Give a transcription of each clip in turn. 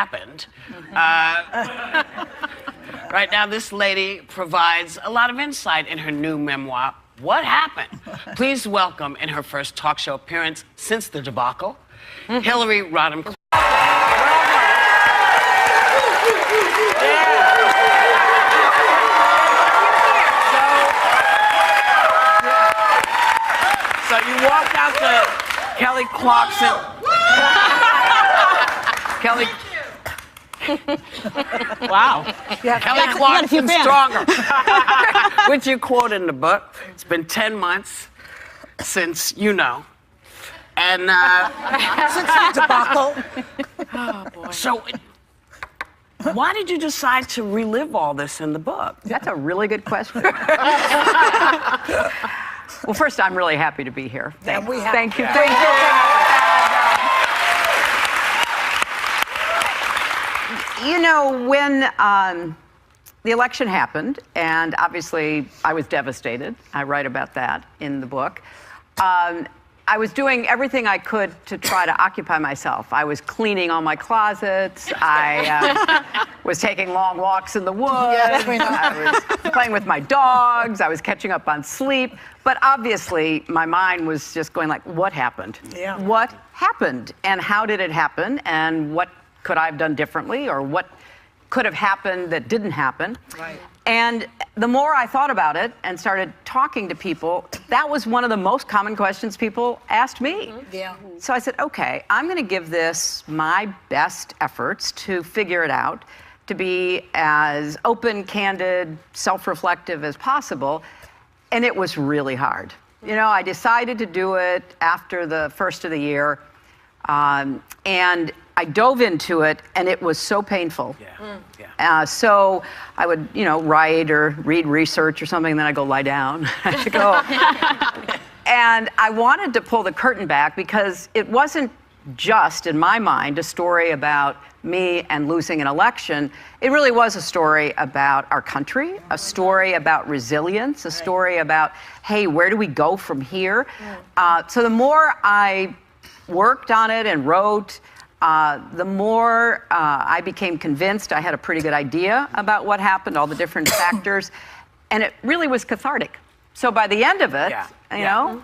happened. Right now, this lady provides a lot of insight in her new memoir, What Happened? Please welcome, in her first talk show appearance since the debacle, Hillary Rodham. So you walked out to Kelly Clarkson. Kelly. Wow. Yeah, Kelly Clarkson Stronger. Which you quote in the book. It's been 10 months since you know. And since the debacle. Oh, boy. So why did you decide to relive all this in the book? That's a really good question. Well, first, I'm really happy to be here. Thank you. Thank you. You know, when the election happened, and obviously I was devastated. I write about that in the book. I was doing everything I could to try to occupy myself. I was cleaning all my closets. I was taking long walks in the woods. I was playing with my dogs. I was catching up on sleep. But obviously, my mind was just going like, what happened? Yeah. What happened? And how did it happen? And what could I have done differently? Or what could have happened that didn't happen? Right. And the more I thought about it and started talking to people, that was one of the most common questions people asked me. Yeah. So I said, okay, I'm going to give this my best efforts to figure it out, to be as open, candid, self-reflective as possible. And it was really hard. You know, I decided to do it after the first of the year. And I dove into it, and it was so painful. So I would, you know, write or read research or something, and then I go lie down. And I wanted to pull the curtain back because it wasn't just, in my mind, a story about me and losing an election. It really was a story about our country, a story about resilience, a story about, hey, where do we go from here? So the more I worked on it and wrote, the more I became convinced I had a pretty good idea about what happened, all the different factors, and it really was cathartic. So by the end of it, you know,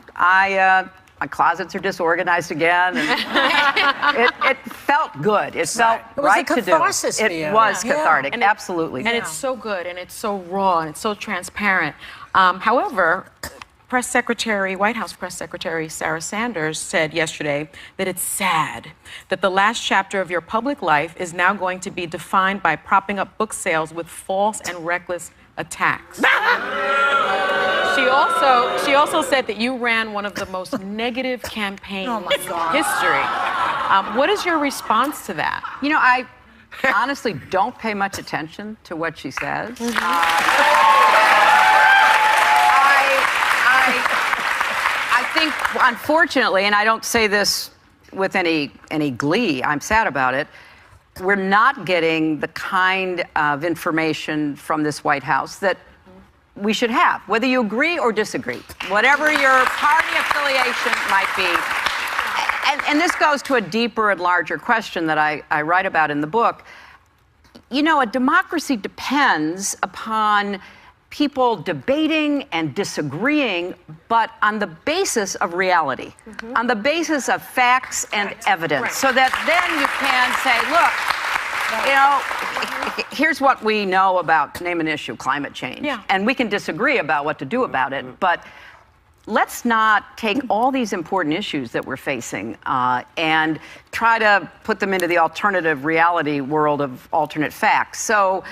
my closets are disorganized again, and it felt good. It felt right to do. It was cathartic, and absolutely. And it's so good, and it's so raw, and it's so transparent. However, White House Press Secretary Sarah Sanders said yesterday that it's sad that the last chapter of your public life is now going to be defined by propping up book sales with false and reckless attacks. She also said that you ran one of the most negative campaigns in history. What is your response to that? You know, I honestly don't pay much attention to what she says. I think, unfortunately, and I don't say this with any glee, I'm sad about it, we're not getting the kind of information from this White House that we should have, whether you agree or disagree, whatever your party affiliation might be. And this goes to a deeper and larger question that I write about in the book. You know, a democracy depends upon people debating and disagreeing, but on the basis of reality, on the basis of facts and evidence, so that then you can say, look, you know, here's what we know about, name an issue, climate change. And we can disagree about what to do about it, but let's not take all these important issues that we're facing and try to put them into the alternative reality world of alternate facts. So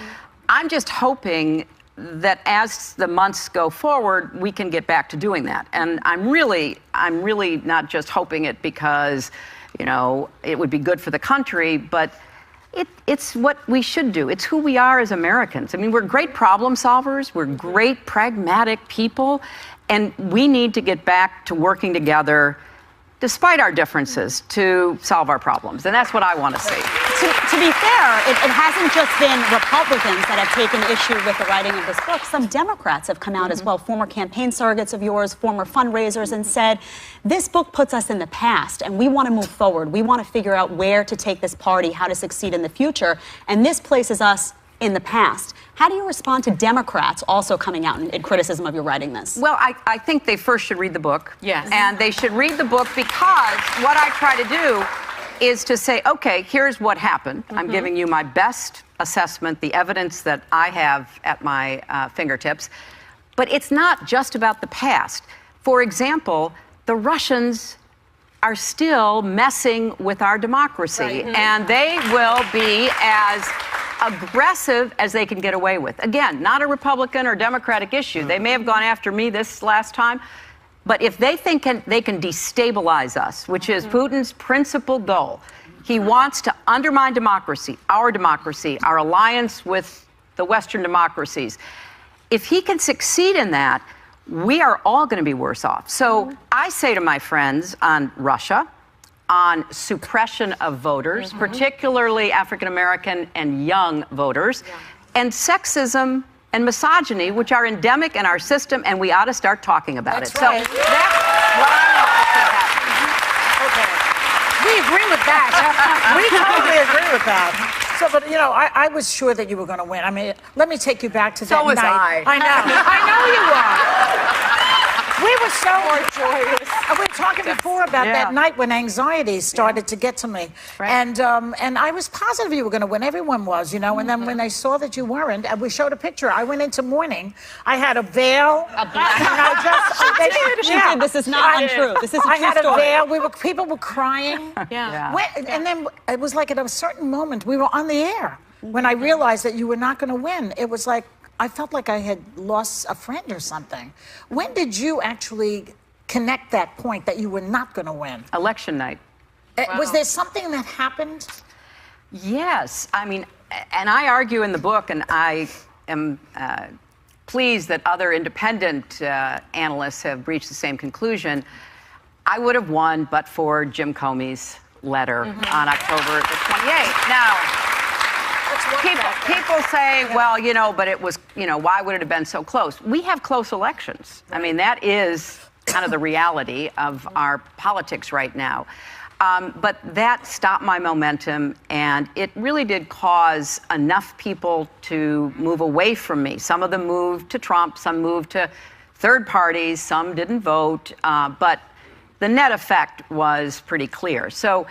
I'm just hoping that as the months go forward, we can get back to doing that. And I'm really not just hoping it because, you know, it would be good for the country, but it's what we should do. It's who we are as Americans. I mean, we're great problem solvers. We're great pragmatic people. And we need to get back to working together despite our differences, to solve our problems. And that's what I want to see. To be fair, it hasn't just been Republicans that have taken issue with the writing of this book. Some Democrats have come out as well, former campaign surrogates of yours, former fundraisers, and said, this book puts us in the past, and we want to move forward. We want to figure out where to take this party, how to succeed in the future, and this places us in the past. How do you respond to Democrats also coming out in criticism of your writing this? Well, I think they first should read the book. Yes. And they should read the book because what I try to do is to say, okay, here's what happened. I'm giving you my best assessment, the evidence that I have at my fingertips. But it's not just about the past. For example, the Russians are still messing with our democracy, and they will be as aggressive as they can get away with. Again, not a Republican or Democratic issue. They may have gone after me this last time, but if they think they can destabilize us, which is Putin's principal goal, he wants to undermine democracy, our alliance with the Western democracies. If he can succeed in that, we are all going to be worse off. So I say to my friends on Russia, on suppression of voters, particularly African American and young voters, and sexism and misogyny, which are endemic in our system, and we ought to start talking about it. Right. So that's what I want to see happen. Okay. We agree with that. We totally agree with that. So, but you know, I was sure that you were going to win. I mean, let me take you back to that So was night. I. I know you are. We were so joyous. We were talking before about that night when anxiety started to get to me, and I was positive you were going to win. Everyone was, you know. And then when I saw that you weren't, and we showed a picture, I went into mourning. I had a veil. She did. This is not untrue. This is a true I had story. a veil. People were crying. And then it was like at a certain moment we were on the air when I realized that you were not going to win. It was like I felt like I had lost a friend or something. When did you actually connect that point that you were not going to win? Election night. Was there something that happened? Yes. I mean, and I argue in the book, and I am pleased that other independent analysts have reached the same conclusion. I would have won but for Jim Comey's letter on October the 28th. Now, people say, well, you know, but it was, you know, why would it have been so close? We have close elections. I mean, that is kind of the reality of our politics right now. But that stopped my momentum, and it really did cause enough people to move away from me. Some of them moved to Trump, some moved to third parties, some didn't vote, but the net effect was pretty clear. So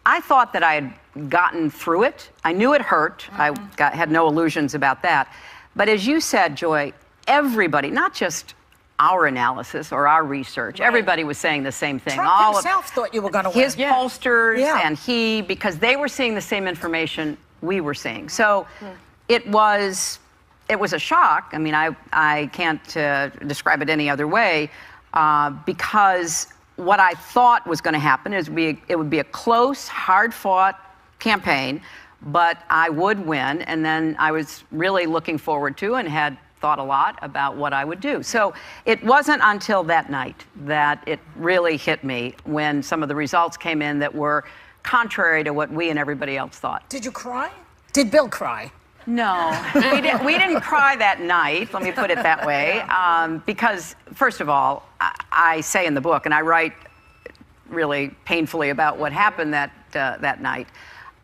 I thought that I had gotten through it. I knew it hurt. I had no illusions about that. But as you said, Joy, everybody, not just our analysis or our research, everybody was saying the same thing. Trump himself thought you were going to win. His pollsters and he, because they were seeing the same information we were seeing. So it was a shock. I mean, I can't describe it any other way, because what I thought was going to happen is it would be a close, hard-fought campaign, but I would win. And then I was really looking forward to and had thought a lot about what I would do. So it wasn't until that night that it really hit me when some of the results came in that were contrary to what we and everybody else thought. Did you cry? Did Bill cry? No, we didn't cry that night, let me put it that way, because, first of all, I say in the book, and I write really painfully about what happened that night,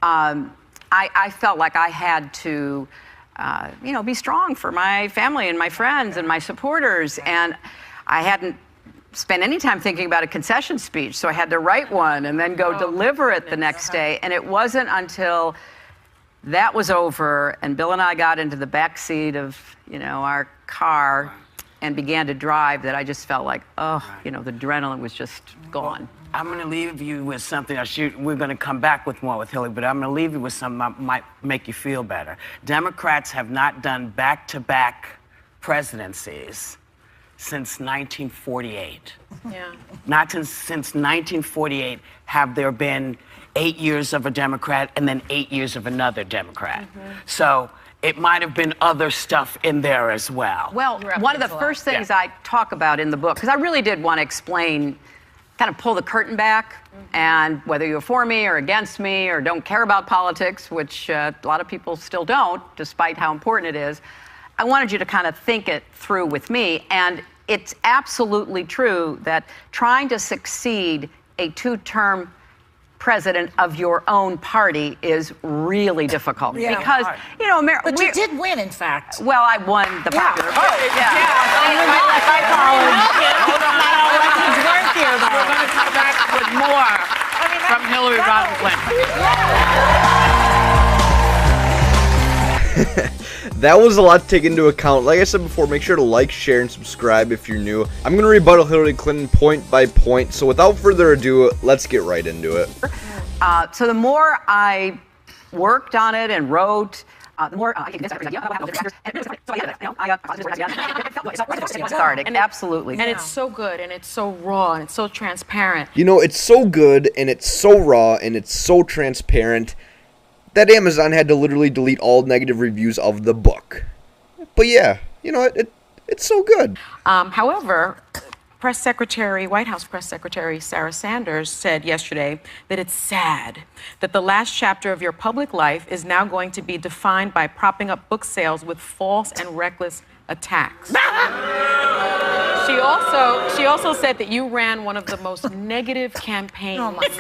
I felt like I had to, be strong for my family and my friends and my supporters, and I hadn't spent any time thinking about a concession speech, so I had to write one and then go deliver it the next day, and it wasn't until that was over, and Bill and I got into the back seat of, our car and began to drive, that I just felt like, the adrenaline was just gone. I'm going to leave you with something. We're going to come back with more with Hillary, but I'm going to leave you with something that might make you feel better. Democrats have not done back-to-back presidencies since 1948. Yeah. Not since 1948 have there been 8 years of a Democrat and then 8 years of another Democrat. So it might have been other stuff in there as well. Well, one of the first things I talk about in the book, because I really did want to explain kind of pull the curtain back, and whether you're for me or against me or don't care about politics, which a lot of people still don't, despite how important it is, I wanted you to kind of think it through with me. And it's absolutely true that trying to succeed a two-term president of your own party is really difficult. Yeah. Because, you know, But you did win, in fact. well, I won the popular vote. We're going to come back with more from Hillary Rodham Clinton. That was a lot to take into account. Like I said before, make sure to like, share, and subscribe if you're new. I'm going to rebuttal Hillary Clinton point by point. So without further ado, let's get right into it. So the more I worked on it and wrote, the more I started. Absolutely. And it's so good, and it's so raw, and it's so transparent. You know, it's so good, and it's so raw, and it's so transparent that Amazon had to literally delete all negative reviews of the book. But yeah, you know, it's so good. However, White House Press Secretary Sarah Sanders said yesterday that it's sad that the last chapter of your public life is now going to be defined by propping up book sales with false and reckless attacks. She also said that you ran one of the most negative campaigns